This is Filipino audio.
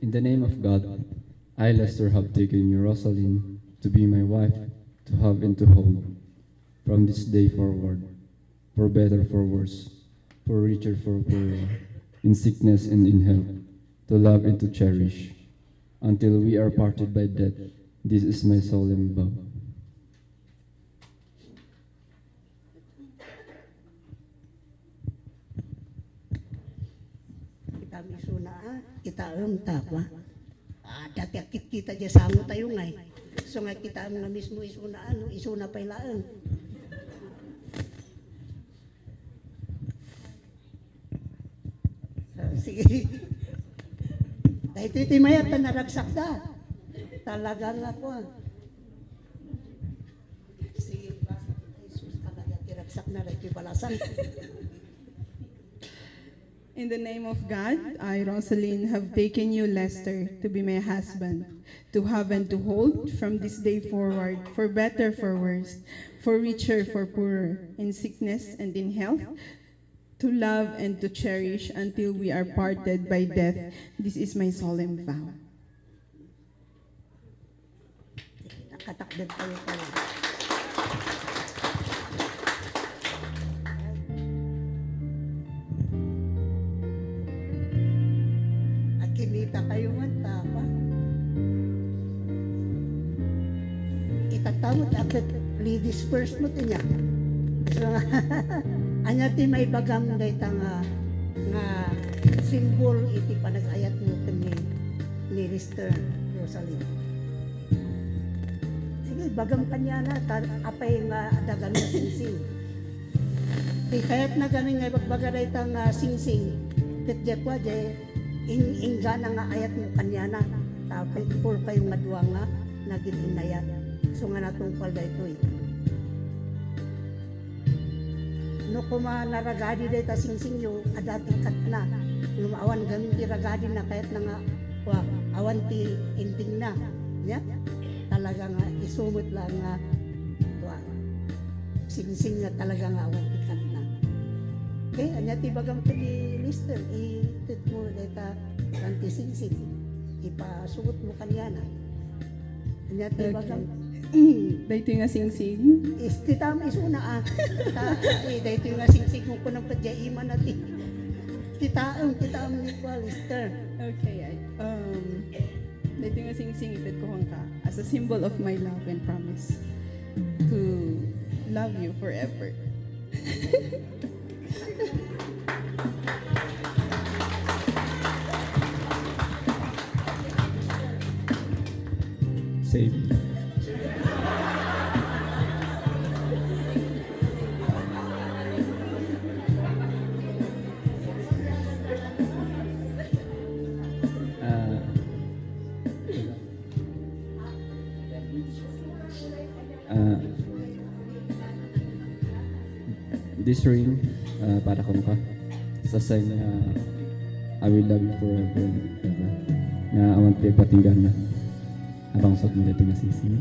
In the name of God, I, Lester, have taken you, Rosalind, to be my wife, to have and to hold, from this day forward, for better, for worse, for richer, for poorer, in sickness and in health, to love and to cherish, until we are parted by death. This is my solemn vow. Kita misuna, kita tapa. Dati akit kita dyan sa amo tayo ngay. So nga kita nga mismo isuna pailaan. Sige. Dahil ito mayat na naragsak da. Talaga nga po. Sige. Jesus ka na tiragsak na rin balasan. In the name of God, I, Rosalind, have taken you, Lester, to be my husband, to have and to hold from this day forward, for better, for worse, for richer, for poorer, in sickness and in health, to love and to cherish until we are parted by death. This is my solemn vow. Nakatakdad tayo pala. Kinita kayo man tapa. Itatamot akit ladies first mo tinya. So, anya ti may bagam dayta nga symbol iti panagayat mo ni Lister Rosalind. Sige, bagam kanya na apay nga dagan nga singsing. Di kayat na gamin nga bagbaga dayta nga singsing. Kitje kwa jay ingga na nga ayat mo kanya na tapos for kayo nga duwa nga nagilinayat so nga natungpal da ito no kuma naragadi da ita singsing yung adati kat na lumawan gamin ti ragadi na kahit na nga awan ti inting na ya? Talaga nga isumot lang nga singsing nga talaga nga awan ti kat na okay, anya ti bagam ti Lister itit mo data kanti singsing ipasugot mo kanya na anya ti bagam Dahito nga singsing? Kita mo isuna dahito nga singsing kung kunang kadyaiman natin kita ang ni Lister. Okay, dahito nga singsing itit ko ka as a symbol of my love and promise to love you forever. Save me. This ring, para kung ka, sa sign na I will love you forever and ever. Na awan tayo patinggan na. Abang sot mo dito nga sising.